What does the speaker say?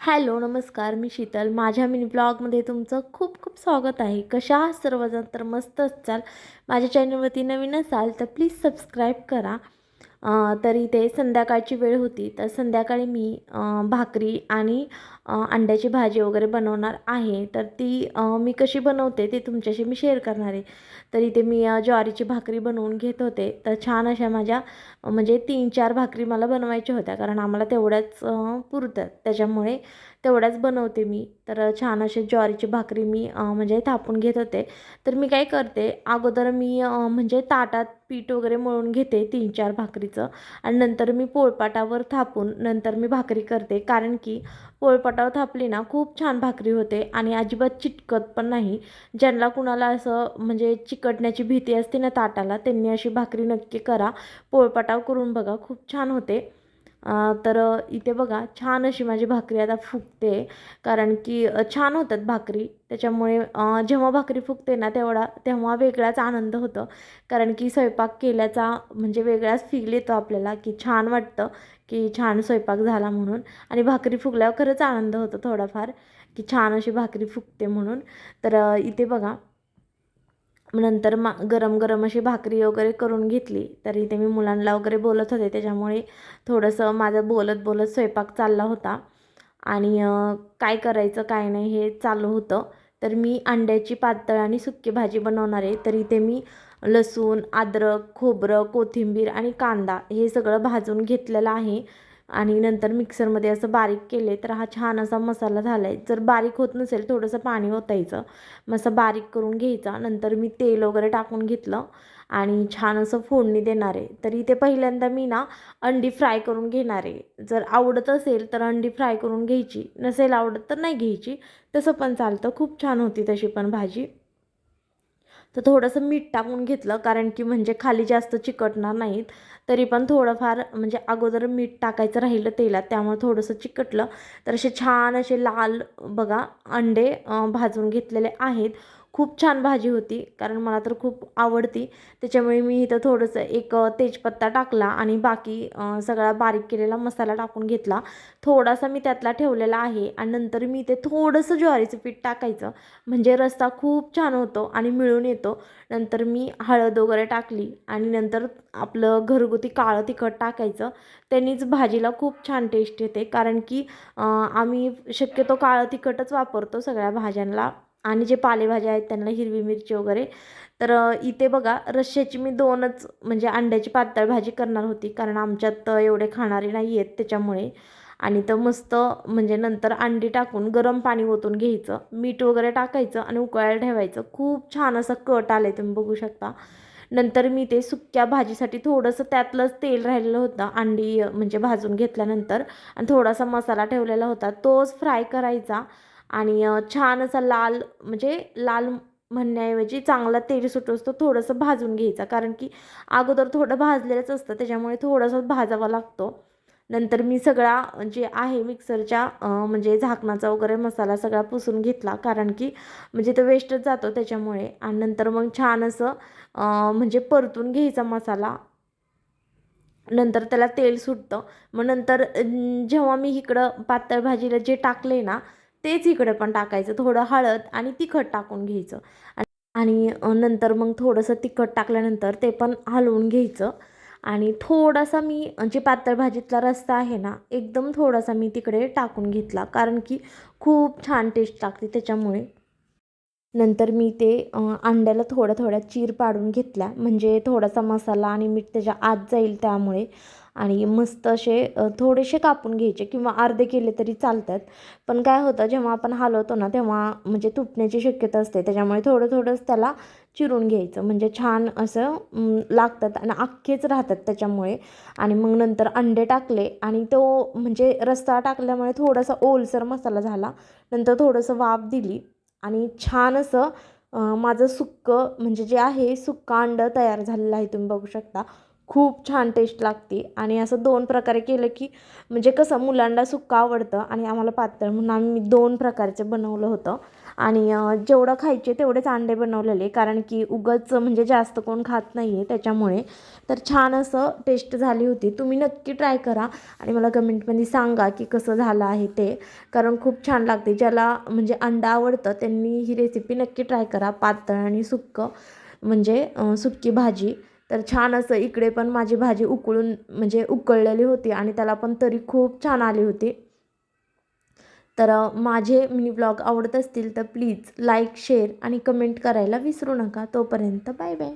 Hello, नमस्कार. मी शीतल. माझ्या mini ब्लॉगमध्ये तुमचं खूप खूप स्वागत आहे. कशा आहात सर्वजण? तर मस्त असाल. माझ्या चॅनलवरती नवीन असाल तर प्लीज सबस्क्राईब करा. तर इथे संध्याकाळची वेळ होती, तर संध्याकाळी मी भाकरी आणि अंड्याची भाजी वगैरे बनवणार आहे. तर ती मी कशी बनवते ते तुमच्याशी मी शेअर करणार आहे. तर इथे मी ज्वारीची भाकरी बनवून घेत होते. तर छान अशा माझ्या म्हणजे 3-4 भाकरी मला बनवायच्या होत्या, कारण आम्हाला तेवढ्याच पुरतात. त्याच्यामुळे तेवढ्याच बनवते मी. तर छान अशी ज्वारीची भाकरी मी म्हणजे थापून घेत होते. तर मी काय करते, अगोदर मी म्हणजे ताटात पीठ वगैरे मळून घेते 3-4 भाकरीचं आणि नंतर मी पोळपाटावर थापून नंतर मी भाकरी करते. कारण की पोळपाटावर थापली ना खूप छान भाकरी होते आणि अजिबात चिटकत पण नाही. ज्यांना कुणाला असं म्हणजे चिकटण्याची भीती असते ना ताटाला, त्यांनी अशी भाकरी नक्की करा. पोळपाटावर करून बघा, खूप छान होते. तर इथे बघा छान अशी माझी भाकरी आता फुगते, कारण की छान होतात भाकरी. त्याच्यामुळे जेव्हा भाकरी फुगते ना तेव्हा वेगळाच आनंद होतो, कारण की स्वयंपाक केल्याचा म्हणजे वेगळाच फील येतो आपल्याला, की छान वाटतं की छान स्वयंपाक झाला म्हणून. आणि भाकरी फुगल्यावर खरंच आनंद होतो थोडाफार, की छान अशी भाकरी फुगते म्हणून. तर इथे बघा मग नंतर गरम गरम अशी भाकरी वगैरे करून घेतली. तर इथे मी मुलांना वगैरे बोलत होते, त्याच्यामुळे थोडंसं माझं बोलत बोलत स्वयंपाक चालला होता. आणि काय करायचं काय नाही हे चालू होतं. तर मी अंड्याची पातळ आणि सुकी भाजी बनवणार आहे. तर इथे मी लसूण, अद्रक, खोबरं, कोथिंबीर आणि कांदा हे सगळं भाजून घेतलेलं आहे आणि नंतर मिक्सरमध्ये असं बारीक केले, तर हा छान असा मसाला झाला आहे. जर बारीक होत नसेल थोडंसं पाणी ओतायचं, मग असं बारीक करून घ्यायचा. नंतर मी तेल वगैरे टाकून घेतलं आणि छान असं फोडणी देणार आहे. तर इथे पहिल्यांदा मी ना अंडी फ्राय करून घेणार आहे. जर आवडत असेल तर अंडी फ्राय करून घ्यायची, नसेल आवडत तर नाही घ्यायची, तसं पण चालतं. खूप छान होती तशी पण भाजी. तर थोडंसं मीठ टाकून घेतलं, कारण की म्हणजे खाली जास्त चिकटणार नाहीत. तरी पण थोडंफार म्हणजे अगोदर मीठ टाकायचं राहिलं तेलात, त्यामुळे थोडंसं चिकटलं. तर असे छान असे लाल बघा अंडे भाजून घेतलेले आहेत. खूप छान भाजी होती, कारण मला तर खूप आवडती. त्याच्यामुळे मी इथं थोडंसं एक तेजपत्ता टाकला आणि बाकी सगळा बारीक केलेला मसाला टाकून घेतला. थोडासा मी त्यातला ठेवलेला आहे आणि नंतर मी इथे थोडंसं ज्वारीचं पीठ टाकायचं, म्हणजे रस्सा खूप छान होतो आणि मिळून येतो. नंतर मी हळद वगैरे टाकली आणि नंतर आपलं घरगुती काळं तिखट टाकायचं. त्यांनीच भाजीला खूप छान टेस्ट येते, कारण की आम्ही शक्यतो काळं तिखटच वापरतो सगळ्या भाज्यांना आणि जे पालेभाज्या आहेत त्यांना हिरवी मिरची वगैरे. तर इथे बघा रश्श्याची मी 2च म्हणजे अंड्याची पातळ भाजी करणार होती, कारण आमच्यात एवढे खाणारे नाही आहेत त्याच्यामुळे. आणि तर मस्त म्हणजे नंतर अंडी टाकून गरम पाणी ओतून घ्यायचं, मीठ वगैरे टाकायचं आणि उकळायला ठेवायचं. खूप छान असं कट आलं आहे, तुम्ही बघू शकता. नंतर मी ते सुक्या भाजीसाठी थोडंसं त्यातलंच तेल राहिलेलं होतं अंडी म्हणजे भाजून घेतल्यानंतर, आणि थोडासा मसाला ठेवलेला होता तोच फ्राय करायचा. आणि छान असा लाल म्हणजे लाल म्हणण्याऐवजी चांगला तेल सुटोस थोडंसं भाजून घ्यायचा, कारण की अगोदर थोडं भाजलेलंच असतं, त्याच्यामुळे थोडंसं भाजावा लागतो. नंतर मी सगळा जे आहे मिक्सरच्या म्हणजे झाकणाचा वगैरे मसाला सगळा पुसून घेतला, कारण की म्हणजे तो वेस्टच जातो त्याच्यामुळे. आणि नंतर मग छान असं म्हणजे परतून घ्यायचा मसाला. नंतर त्याला तेल सुटतं. मग नंतर जेव्हा मी इकडं पातळ भाजीला जे टाकले ना, तेच इकडे पण टाकायचं. थोडं हळद आणि तिखट टाकून घ्यायचं. आणि नंतर मग थोडंसं तिखट टाकल्यानंतर ते पण हलवून घ्यायचं. आणि थोडासा मी जे पातळ भाजीतला रस्सा आहे ना, एकदम थोडासा मी तिकडे टाकून घेतला, कारण की खूप छान टेस्ट लागते त्याच्यामुळे. नंतर मी ते अंड्याला थोड्या थोड्या चीर पाडून घेतल्या, म्हणजे थोडासा मसाला आणि मीठ त्याच्या आत जाईल त्यामुळे. आणि मस्त असे थोडेसे कापून घ्यायचे किंवा अर्धे केले तरी चालतात. पण काय होतं जेव्हा आपण हलवतो ना तेव्हा म्हणजे तुटण्याची शक्यता असते, त्याच्यामुळे थोडं थोडंच त्याला चिरून घ्यायचं, म्हणजे छान असं लागतात आणि अख्खेच राहतात त्याच्यामुळे. आणि मग नंतर अंडे टाकले आणि तो म्हणजे रस्सा टाकल्यामुळे थोडासा ओलसर मसाला झाला. नंतर थोडंसं वाफ दिली आणि छान असं माझं सुक्कं म्हणजे जे आहे सुक्का अंडं तयार झालेलं आहे, तुम्ही बघू शकता. खूप छान टेस्ट लागते. आणि असं 2 प्रकारे केलं की म्हणजे कसं मुलांना सुक्कं आवडतं आणि आम्हाला पातळ, म्हणून आम्ही 2 प्रकारचं बनवलं होतं. आणि जेवढं खायचे तेवढेच अंडे बनवलेले, कारण की उगाच म्हणजे जास्त कोण खात नाही आहे त्याच्यामुळे. तर छान असं टेस्ट झाली होती. तुम्ही नक्की ट्राय करा आणि मला कमेंटमध्ये सांगा की कसं झालं आहे ते, कारण खूप छान लागते. ज्याला म्हणजे अंडा आवडतं त्यांनी ही रेसिपी नक्की ट्राय करा. पातळ आणि सुक्कं म्हणजे सुक्की भाजी. तर छान असं इकडे पण माझी भाजी उकळून म्हणजे उकळलेली होती आणि त्याला पण तरी खूप छान आली होती. तर माझे मिनी ब्लॉग आवडत असतील तर प्लीज लाईक, शेअर आणि कमेंट करायला विसरू नका. तोपर्यंत बाय बाय.